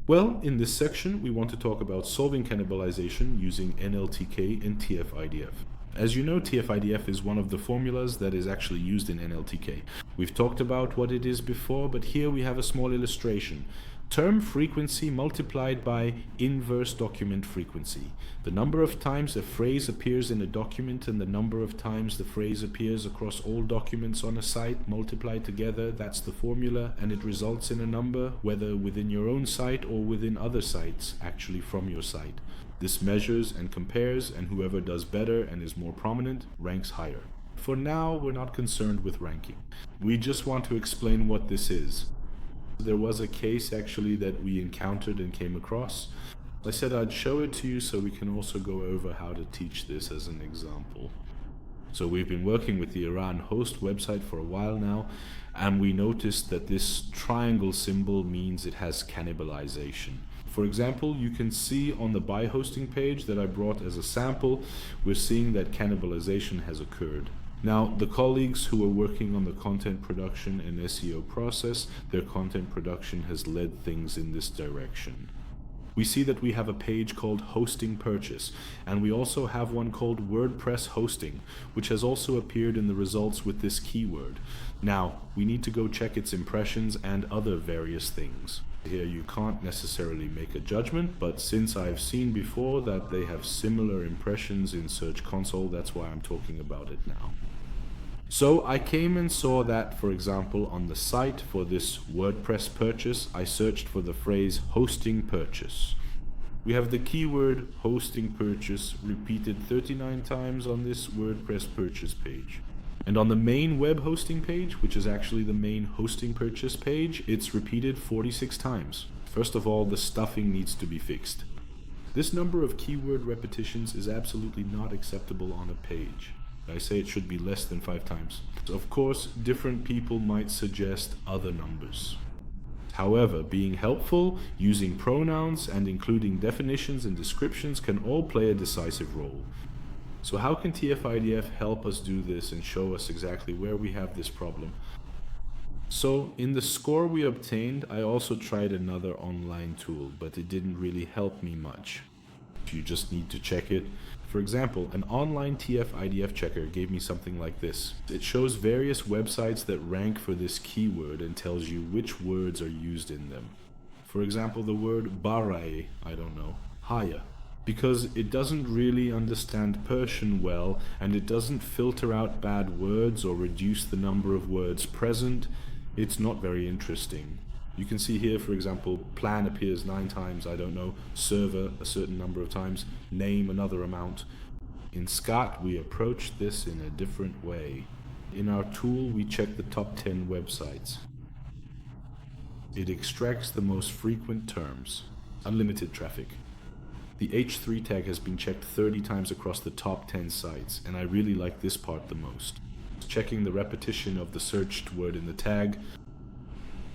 Well, in this section, we want to talk about solving cannibalization using NLTK and TF-IDF. As you know, TF-IDF is one of the formulas that is actually used in NLTK. We've talked about what it is before, but here we have a small illustration. Term frequency multiplied by inverse document frequency. The number of times a phrase appears in a document and the number of times the phrase appears across all documents on a site multiplied together, that's the formula, and it results in a number, whether within your own site or within other sites, actually from your site. This measures and compares, and whoever does better and is more prominent ranks higher. For now, we're not concerned with ranking. We just want to explain what this is. There was a case actually that we encountered and came across. I said I'd show it to you so we can also go over how to teach this as an example. So we've been working with the Iran host website for a while now, and we noticed that this triangle symbol means it has cannibalization. For example, you can see on the buy hosting page that I brought as a sample, we're seeing that cannibalization has occurred. Now, the colleagues who are working on the content production and SEO process, their content production has led things in this direction. We see that we have a page called Hosting Purchase, and we also have one called WordPress Hosting, which has also appeared in the results with this keyword. Now, we need to go check its impressions and other various things. Here you can't necessarily make a judgment, but since I've seen before that they have similar impressions in Search Console, that's why I'm talking about it now. So I came and saw that, for example, on the site for this WordPress purchase, I searched for the phrase hosting purchase. We have the keyword hosting purchase repeated 39 times on this WordPress purchase page. And on the main web hosting page, which is actually the main hosting purchase page, it's repeated 46 times. First of all, the stuffing needs to be fixed. This number of keyword repetitions is absolutely not acceptable on a page. I say it should be less than 5 times. So of course, different people might suggest other numbers. However, being helpful, using pronouns, and including definitions and descriptions can all play a decisive role. So how can TF-IDF help us do this and show us exactly where we have this problem? So in the score we obtained, I also tried another online tool, but it didn't really help me much. You just need to check it. For example, an online TF-IDF checker gave me something like this. It shows various websites that rank for this keyword and tells you which words are used in them. For example, the word barai, haya. Because it doesn't really understand Persian well, and it doesn't filter out bad words or reduce the number of words present, it's not very interesting. You can see here, for example, plan appears 9 times, server a certain number of times, name another amount. In SCAT, we approach this in a different way. In our tool, we check the top 10 websites. It extracts the most frequent terms. Unlimited traffic. The H3 tag has been checked 30 times across the top 10 sites, and I really like this part the most. Checking the repetition of the searched word in the tag.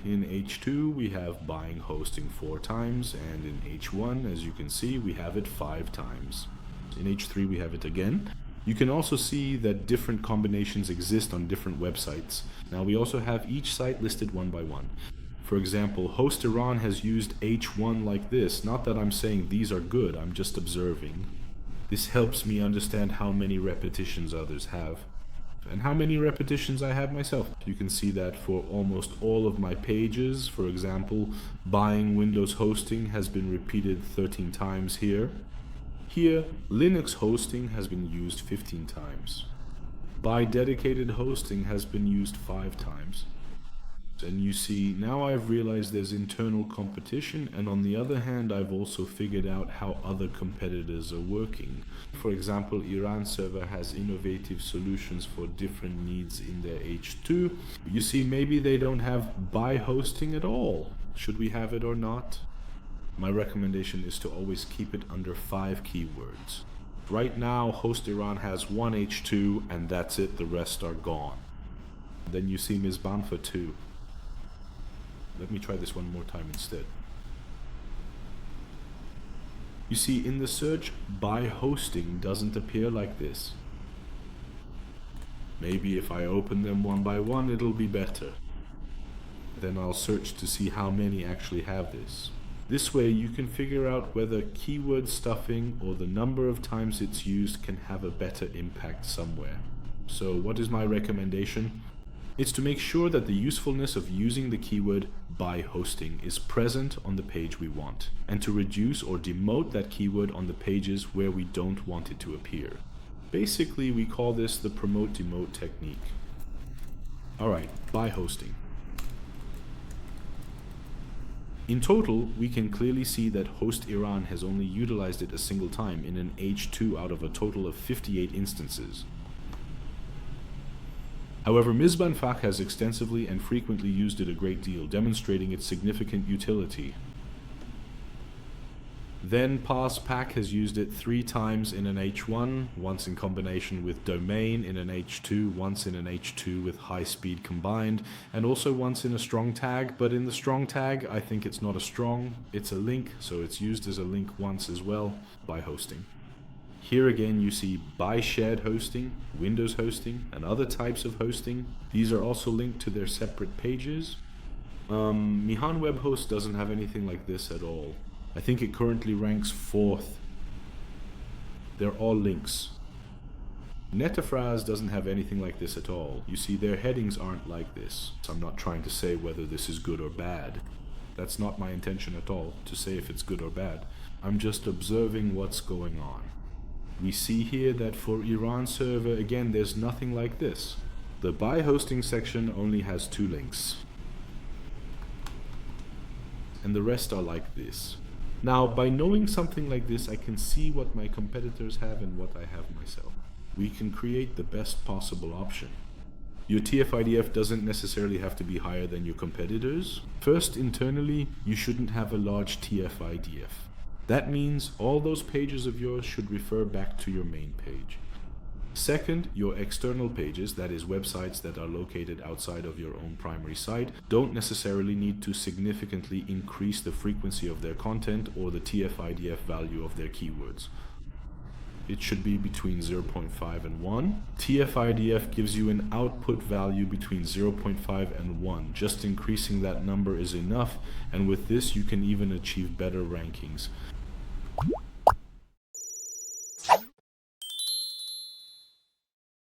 In H2 we have buying hosting 4 times, and in H1, as you can see, we have it 5 times. In H3 we have it again. You can also see that different combinations exist on different websites. Now we also have each site listed one by one. For example, Host Iran has used H1 like this. Not that I'm saying these are good, I'm just observing. This helps me understand how many repetitions others have, and how many repetitions I have myself. You can see that for almost all of my pages. For example, buying Windows hosting has been repeated 13 times here. Here, Linux hosting has been used 15 times. Buy dedicated hosting has been used 5 times. And you see, now I've realized there's internal competition, and on the other hand, I've also figured out how other competitors are working. For example, Iran server has innovative solutions for different needs in their H2. You see, maybe they don't have buy hosting at all. Should we have it or not? My recommendation is to always keep it under 5 keywords. Right now, Host Iran has 1 H2, and that's it, the rest are gone. Then you see Mizban for 2. Let me try this one more time instead. You see, in the search, buy hosting doesn't appear like this. Maybe if I open them one by one, it'll be better. Then I'll search to see how many actually have this. This way you can figure out whether keyword stuffing or the number of times it's used can have a better impact somewhere. So what is my recommendation? It's to make sure that the usefulness of using the keyword by hosting is present on the page we want, and to reduce or demote that keyword on the pages where we don't want it to appear. Basically, we call this the promote-demote technique. Alright, by hosting. In total, we can clearly see that host Iran has only utilized it a single time in an H2 out of a total of 58 instances. However, Mizban Fakh has extensively and frequently used it a great deal, demonstrating its significant utility. Then PassPack has used it 3 times in an H1, once in combination with Domain in an H2, once in an H2 with High Speed combined, and also once in a strong tag. But in the strong tag, I think it's not a strong, it's a link, so it's used as a link once as well by hosting. Here again you see by shared hosting, Windows hosting, and other types of hosting. These are also linked to their separate pages. Mihan Web Host doesn't have anything like this at all. I think it currently ranks 4th. They're all links. Netafraz doesn't have anything like this at all. You see, their headings aren't like this. So I'm not trying to say whether this is good or bad. That's not my intention at all, to say if it's good or bad. I'm just observing what's going on. We see here that for Iran server, again, there's nothing like this. The by hosting section only has 2 links. And the rest are like this. Now, by knowing something like this, I can see what my competitors have and what I have myself. We can create the best possible option. Your TF-IDF doesn't necessarily have to be higher than your competitors. First, internally, you shouldn't have a large TF-IDF. That means all those pages of yours should refer back to your main page. Second, your external pages, that is websites that are located outside of your own primary site, don't necessarily need to significantly increase the frequency of their content or the TF-IDF value of their keywords. It should be between 0.5 and 1. TF-IDF gives you an output value between 0.5 and 1. Just increasing that number is enough, and with this you can even achieve better rankings.